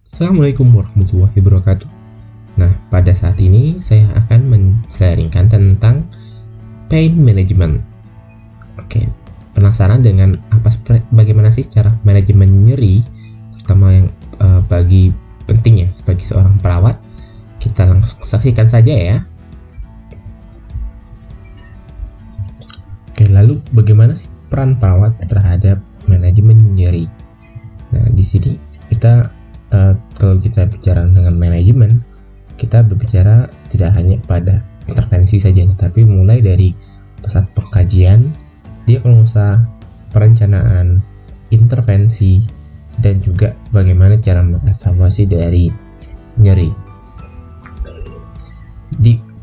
Assalamualaikum warahmatullahi wabarakatuh. Nah, pada saat ini saya akan men-sharingkan tentang pain management. Oke, penasaran dengan bagaimana sih cara manajemen nyeri, terutama yang bagi penting ya bagi seorang perawat? Kita langsung saksikan saja ya. Oke, lalu bagaimana sih peran perawat terhadap manajemen nyeri? Nah, di sini kita kalau kita bicara dengan manajemen, kita berbicara tidak hanya pada intervensi saja, tapi mulai dari pusat pengkajian, diagnosa, perencanaan, intervensi, dan juga bagaimana cara mengevaluasi dari nyeri.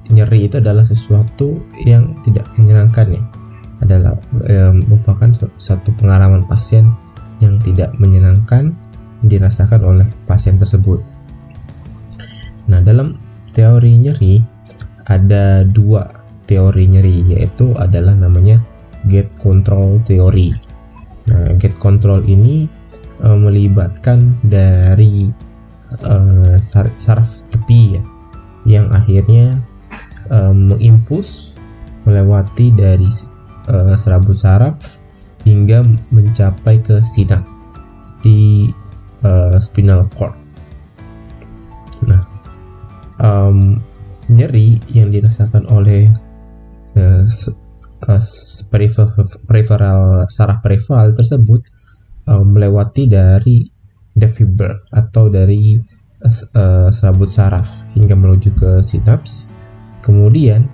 Nyeri itu adalah sesuatu yang tidak menyenangkan ya, adalah merupakan satu pengalaman pasien yang tidak menyenangkan dirasakan oleh pasien tersebut. Nah, dalam teori nyeri ada dua teori nyeri, yaitu adalah namanya gate control theory. Nah, gate control ini melibatkan dari saraf tepi ya, yang akhirnya mengimpuls melewati dari serabut saraf hingga mencapai ke sinap di spinal cord. Nah, nyeri yang dirasakan oleh saraf periferal tersebut melewati dari the fiber atau dari serabut saraf hingga menuju ke sinaps. Kemudian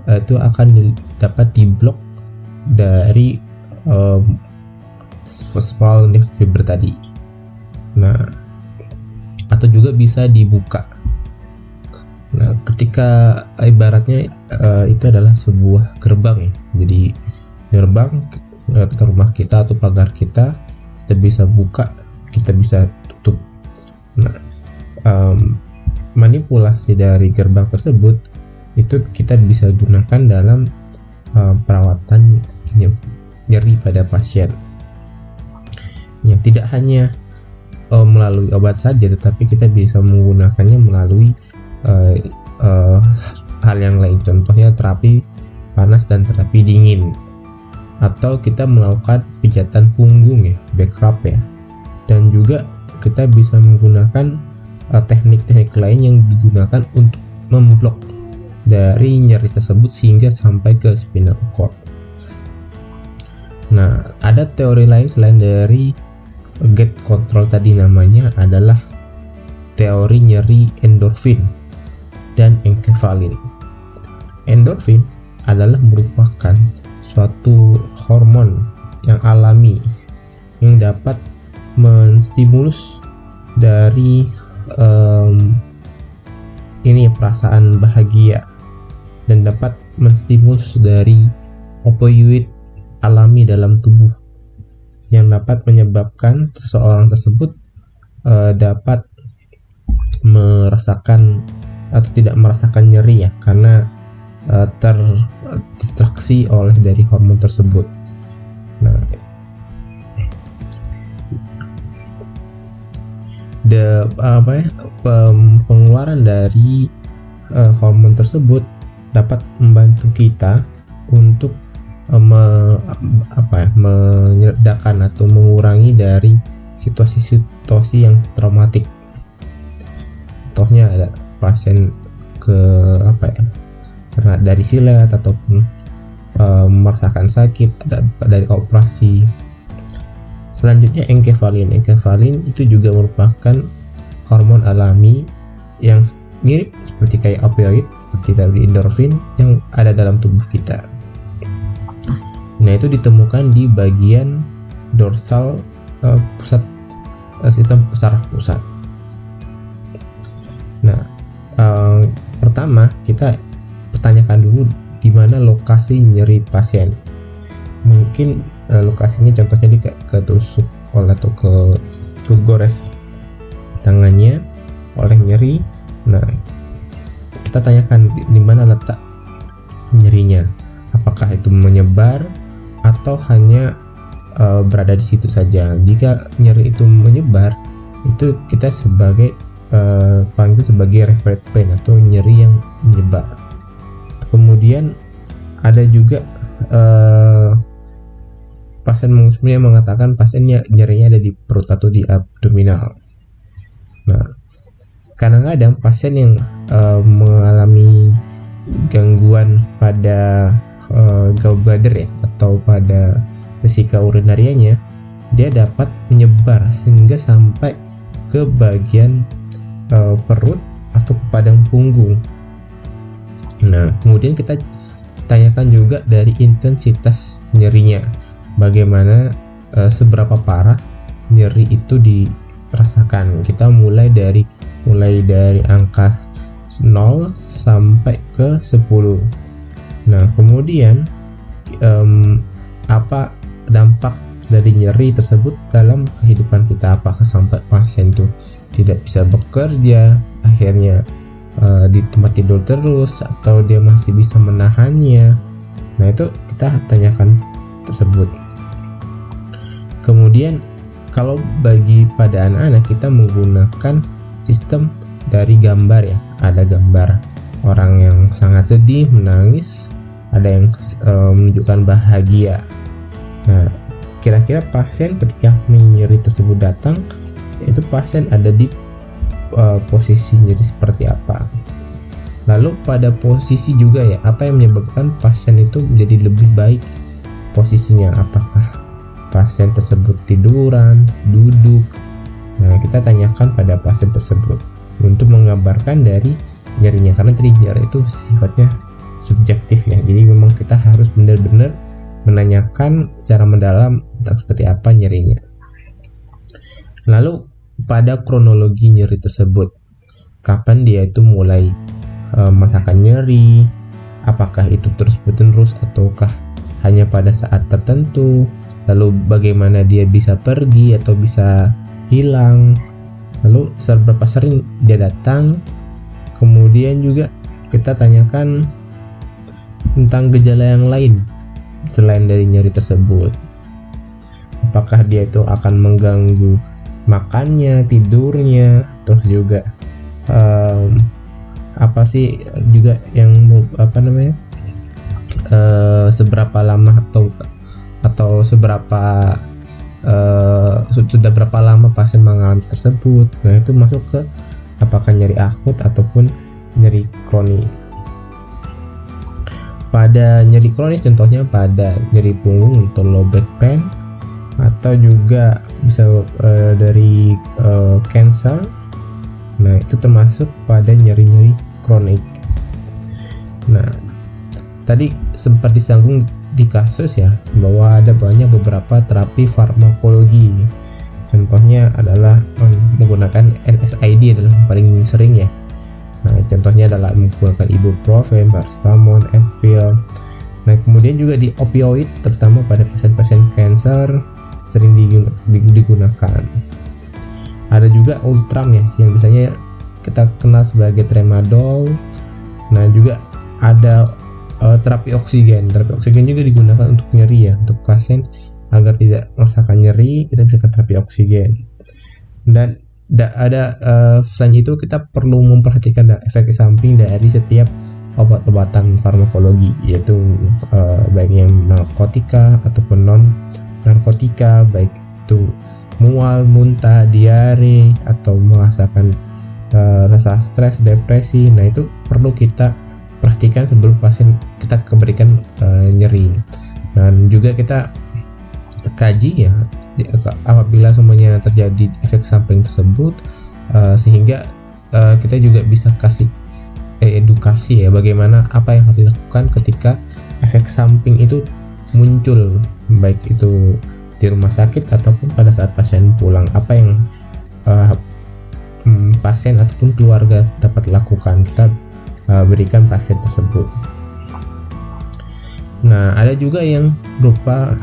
itu akan dapat diblok dari small nerve fiber tadi. Nah, atau juga bisa dibuka. Nah, ketika ibaratnya itu adalah sebuah gerbang ya. Jadi gerbang ke rumah kita atau pagar kita bisa buka, kita bisa tutup. Nah, manipulasi dari gerbang tersebut itu kita bisa gunakan dalam perawatan nyeri pada pasien. Yang tidak hanya melalui obat saja, tetapi kita bisa menggunakannya melalui hal yang lain, contohnya terapi panas dan terapi dingin, atau kita melakukan pijatan punggung ya, back rub ya, dan juga kita bisa menggunakan teknik-teknik lain yang digunakan untuk memblok dari nyeri tersebut sehingga sampai ke spinal cord. Nah, ada teori lain selain dari gate control tadi, namanya adalah teori nyeri endorfin dan enkefalin. Endorfin adalah merupakan suatu hormon yang alami yang dapat menstimulus dari perasaan bahagia dan dapat menstimulus dari opioid alami dalam tubuh yang dapat menyebabkan seseorang tersebut dapat merasakan atau tidak merasakan nyeri ya, karena terdistraksi oleh dari hormon tersebut. Nah, pengeluaran dari hormon tersebut dapat membantu kita untuk meredakan atau mengurangi dari situasi-situasi yang traumatik. Contohnya ada pasien karena dari silet ataupun merasakan sakit dari operasi. Selanjutnya enkefalin itu juga merupakan hormon alami yang mirip seperti kayak opioid, seperti tadi endorfin yang ada dalam tubuh kita. Nah, itu ditemukan di bagian dorsal pusat sistem saraf pusat. Nah, pertama kita pertanyakan dulu di mana lokasi nyeri pasien. Mungkin lokasinya contohnya di ketusuk atau kegores tangannya oleh nyeri. Nah, kita tanyakan di mana letak nyerinya. Apakah itu menyebar atau hanya berada di situ saja. Jika nyeri itu menyebar, itu kita panggil sebagai referred pain atau nyeri yang menyebar. Kemudian ada juga pasien mengatakan pasiennya nyerinya ada di perut atau di abdominal. Nah, kadang-kadang pasien yang mengalami gangguan pada gallbladder ya, atau pada vesika urinarianya, dia dapat menyebar sehingga sampai ke bagian perut atau ke padang punggung. Nah, kemudian kita tanyakan juga dari intensitas nyerinya, bagaimana seberapa parah nyeri itu dirasakan. Kita mulai dari angka 0 sampai ke 10. Nah, kemudian apa dampak dari nyeri tersebut dalam kehidupan kita? Apakah sampai pasien itu tidak bisa bekerja, akhirnya di tempat tidur terus, atau dia masih bisa menahannya? Nah, itu kita tanyakan tersebut. Kemudian kalau bagi pada anak-anak, kita menggunakan sistem dari gambar ya. Ada gambar orang yang sangat sedih, menangis, ada yang menunjukkan bahagia. Nah, kira-kira pasien ketika nyeri tersebut datang, itu pasien ada di posisi nyeri seperti apa. Lalu pada posisi juga ya, apa yang menyebabkan pasien itu menjadi lebih baik posisinya? Apakah pasien tersebut tiduran, duduk? Nah, kita tanyakan pada pasien tersebut untuk menggambarkan dari nyerinya, karena tadi nyeri itu sifatnya subjektif ya. Jadi memang kita harus benar-benar menanyakan secara mendalam tentang seperti apa nyerinya. Lalu pada kronologi nyeri tersebut, kapan dia itu mulai merasakan nyeri? Apakah itu terus-menerus ataukah hanya pada saat tertentu? Lalu bagaimana dia bisa pergi atau bisa hilang? Lalu seberapa sering dia datang? Kemudian juga kita tanyakan tentang gejala yang lain selain dari nyeri tersebut. Apakah dia itu akan mengganggu makannya, tidurnya, terus juga apa sih juga yang seberapa lama atau seberapa sudah berapa lama pasien mengalami tersebut. Nah, itu masuk ke apakah nyeri akut ataupun nyeri kronis. Pada nyeri kronis contohnya pada nyeri punggung atau low back pain, atau juga bisa dari cancer. Nah, itu termasuk pada nyeri-nyeri kronik. Nah, tadi sempat disinggung di kasus ya, bahwa ada beberapa terapi farmakologi. Contohnya adalah menggunakan NSAID adalah yang paling sering ya. Nah, contohnya adalah menggunakan ibuprofen, paracetamol, Advil. Nah, kemudian juga di opioid, terutama pada pasien-pasien kanker sering digunakan. Ada juga Ultram ya, yang biasanya kita kenal sebagai tramadol. Nah, juga ada terapi oksigen. Terapi oksigen juga digunakan untuk nyeri ya, untuk pasien agar tidak merasakan nyeri, kita bisa terapi oksigen. Dan ada selain itu kita perlu memperhatikan efek samping dari setiap obat-obatan farmakologi, yaitu baik yang narkotika ataupun non narkotika, baik itu mual, muntah, diare, atau merasakan rasa stres, depresi. Nah, itu perlu kita perhatikan sebelum pasien kita berikan nyeri. Dan juga kita kaji ya apabila semuanya terjadi efek samping tersebut, sehingga kita juga bisa kasih edukasi ya, bagaimana apa yang harus dilakukan ketika efek samping itu muncul, baik itu di rumah sakit ataupun pada saat pasien pulang. Apa yang pasien ataupun keluarga dapat lakukan, kita berikan pasien tersebut. Nah, ada juga yang berupa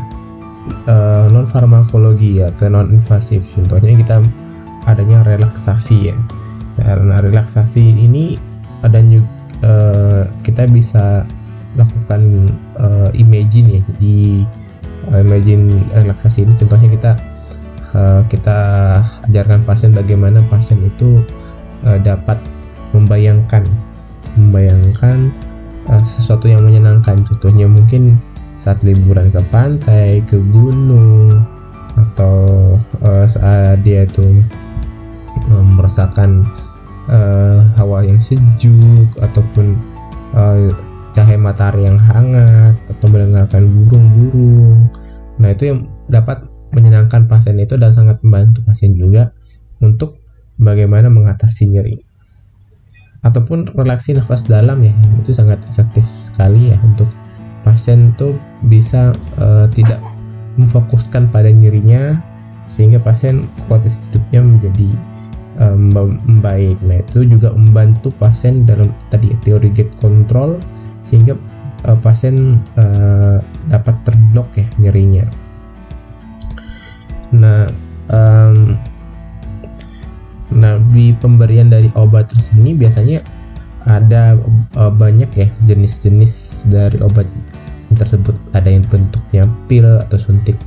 non farmakologi atau non invasif. Contohnya kita adanya relaksasi ya. Karena relaksasi ini ada kita bisa lakukan imagine ya. Jadi imagine relaksasi ini contohnya kita kita ajarkan pasien bagaimana pasien itu dapat membayangkan sesuatu yang menyenangkan. Contohnya mungkin saat liburan ke pantai, ke gunung, atau saat dia itu merasakan hawa yang sejuk, ataupun cahaya matahari yang hangat, atau mendengarkan burung-burung. Nah, itu yang dapat menyenangkan pasien itu dan sangat membantu pasien juga untuk bagaimana mengatasi nyeri. Ataupun relaksi nafas dalam ya, itu sangat efektif sekali ya untuk pasien itu bisa tidak memfokuskan pada nyerinya, sehingga pasien kualitas hidupnya menjadi membaik. Nah, itu juga membantu pasien dalam tadi teori gate control, sehingga pasien dapat terblok ya nyerinya. Nah, di pemberian dari obat tersebut biasanya ada banyak ya jenis-jenis dari obat tersebut. Ada yang bentuknya pil atau suntik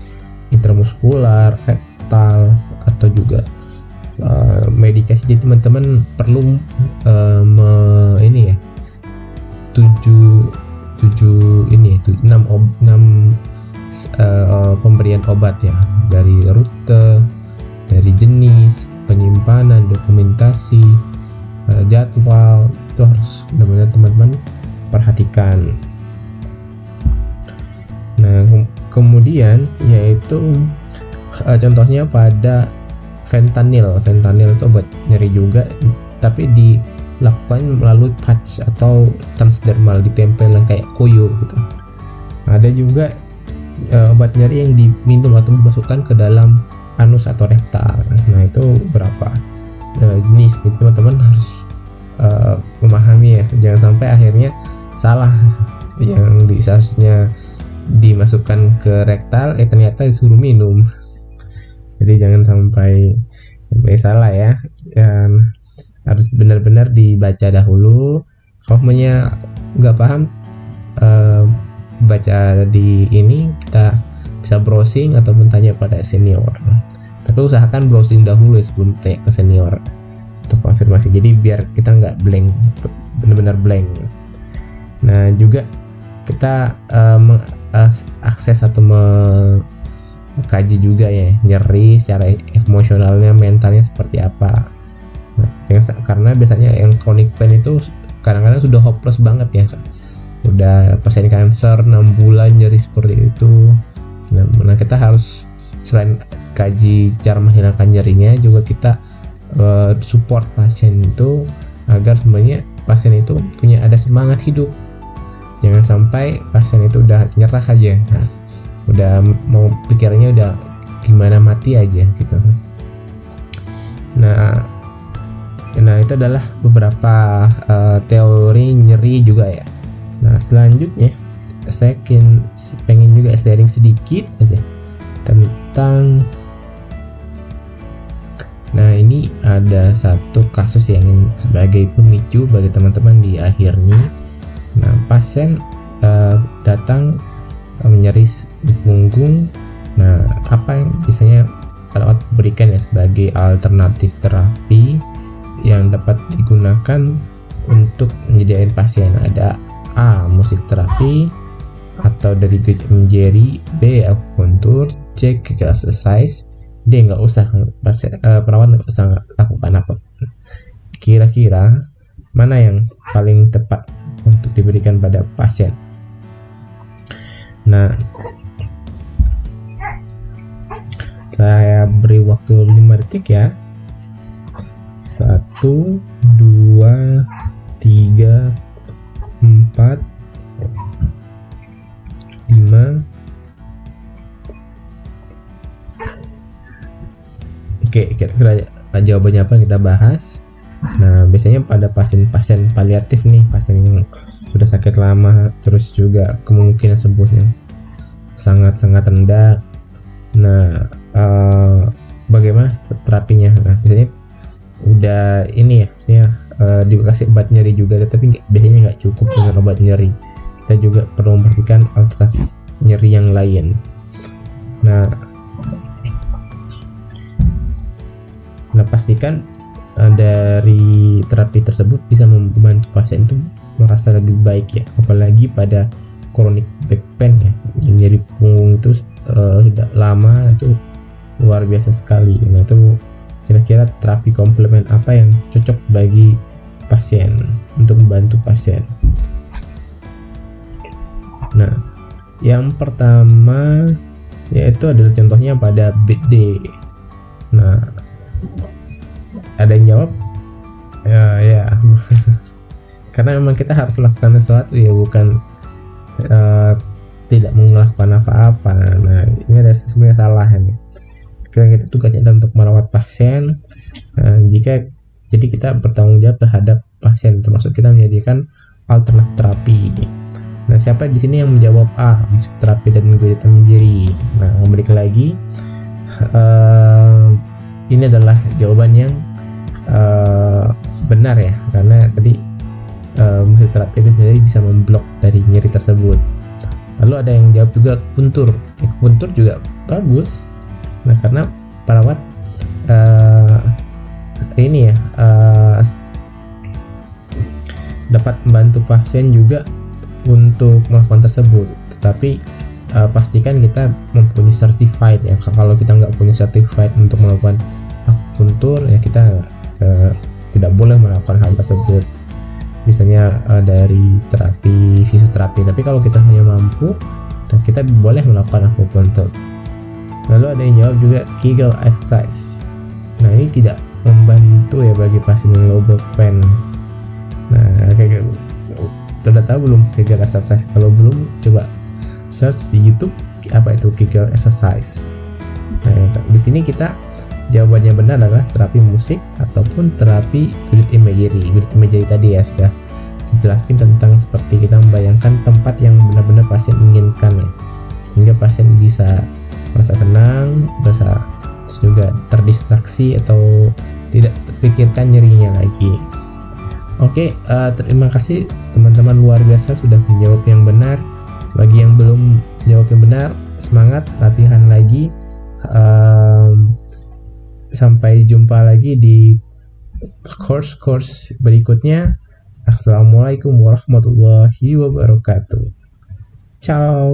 intramuskular, rektal, atau juga medikasi. Jadi teman-teman perlu ini ya 6 pemberian obat ya, dari rute, dari jenis, penyimpanan, dokumentasi, jadwal. Itu harus benar-benar teman-teman perhatikan. Nah, kemudian yaitu contohnya pada fentanyl itu obat nyeri juga, tapi dilakukan melalui patch atau transdermal, ditempelin kayak koyo gitu. Ada juga obat nyeri yang diminum atau dimasukkan ke dalam anus atau rektal. Nah, itu berapa jenis. Jadi teman-teman harus memahami ya, jangan sampai akhirnya salah, yang seharusnya dimasukkan ke rektal ternyata disuruh minum. Jadi jangan sampai salah ya, dan harus benar-benar dibaca dahulu. Kalau nggak paham, baca di ini, kita bisa browsing ataupun tanya pada senior. Tapi usahakan browsing dahulu ya sebelum tanya ke senior untuk konfirmasi. Jadi biar kita nggak blank, benar-benar blank. Nah, juga kita akses atau mengkaji juga ya nyeri secara emosionalnya, mentalnya seperti apa. Nah, karena biasanya yang chronic pain itu kadang-kadang sudah hopeless banget ya, udah pasien kanker 6 bulan nyeri seperti itu. Nah, kita harus selain kaji cara menghilangkan nyerinya, juga kita support pasien itu agar sebenarnya pasien itu ada semangat hidup. Jangan sampai pasien itu udah nyerah aja, udah mau pikirannya udah gimana mati aja gitu. Nah itu adalah beberapa teori nyeri juga ya. Nah, selanjutnya saya pengen juga sharing sedikit aja tentang, nah ini ada satu kasus yang sebagai pemicu bagi teman-teman di akhir ini. Nah, pasien datang menyeri di punggung. Nah, apa yang biasanya perawat berikan ya sebagai alternatif terapi yang dapat digunakan untuk menyediakan pasien? Ada A, musik terapi atau dari nyeri, B, akupuntur, C, exercise, D, nggak usah, perawat nggak usah lakukan apa. Kira-kira mana yang paling tepat untuk diberikan pada pasien? Nah, saya beri waktu 5 detik ya. 1, 2, 3, 4, 5. Oke, kira-kira jawabannya apa kita bahas. Nah, biasanya pada pasien-pasien paliatif nih, pasien yang sudah sakit lama, terus juga kemungkinan sembuhnya sangat-sangat rendah. Nah, bagaimana terapinya? Nah, biasanya udah ini ya, maksudnya dikasih obat nyeri juga, tapi biasanya nggak cukup dengan obat nyeri. Kita juga perlu memperhatikan alternatif nyeri yang lain. Nah, pastikan dari terapi tersebut bisa membantu pasien itu merasa lebih baik ya, apalagi pada chronic back pain ya, nyeri punggung itu sudah lama itu luar biasa sekali. Nah itu kira-kira terapi komplement apa yang cocok bagi pasien untuk membantu pasien. Nah yang pertama yaitu adalah contohnya pada bad day. Nah ada yang jawab ya karena memang kita harus lakukan sesuatu ya, bukan tidak melakukan apa-apa. Nah ini ada sebenarnya salah nih. Kita tugasnya adalah untuk merawat pasien. Jadi kita bertanggung jawab terhadap pasien, termasuk kita menyediakan alternatif terapi. Nah siapa di sini yang menjawab A, musik terapi dan gurita menjeri? Nah kembali lagi, ini adalah jawaban yang benar ya, karena tadi musik terapi itu menjadi bisa memblok dari nyeri tersebut. Lalu ada yang jawab juga akupuntur. Akupuntur juga bagus. Nah karena perawat ini ya dapat membantu pasien juga untuk melakukan tersebut, tetapi pastikan kita mempunyai certified ya. Kalau kita nggak punya certified untuk melakukan akupuntur ya, kita tidak boleh melakukan hal tersebut. Misalnya dari terapi fisioterapi, tapi kalau kita hanya mampu, dan kita boleh melakukan akupuntur. Lalu ada yang jawab juga Kegel exercise. Nah ini tidak membantu ya bagi pasien yang low back pain. Nah kayak udah tahu belum Kegel exercise? Kalau belum, coba search di YouTube apa itu Kegel exercise. Nah di sini kita jawabannya benar adalah terapi musik ataupun terapi guided imagery. Guided imagery tadi ya sudah saya jelaskan tentang seperti kita membayangkan tempat yang benar-benar pasien inginkan ya, sehingga pasien bisa merasa senang, merasa terus juga terdistraksi atau tidak terpikirkan nyerinya lagi. Oke, terima kasih teman-teman, luar biasa sudah menjawab yang benar. Bagi yang belum menjawab yang benar, semangat latihan lagi. Sampai jumpa lagi di course berikutnya. Assalamualaikum warahmatullahi wabarakatuh. Ciao.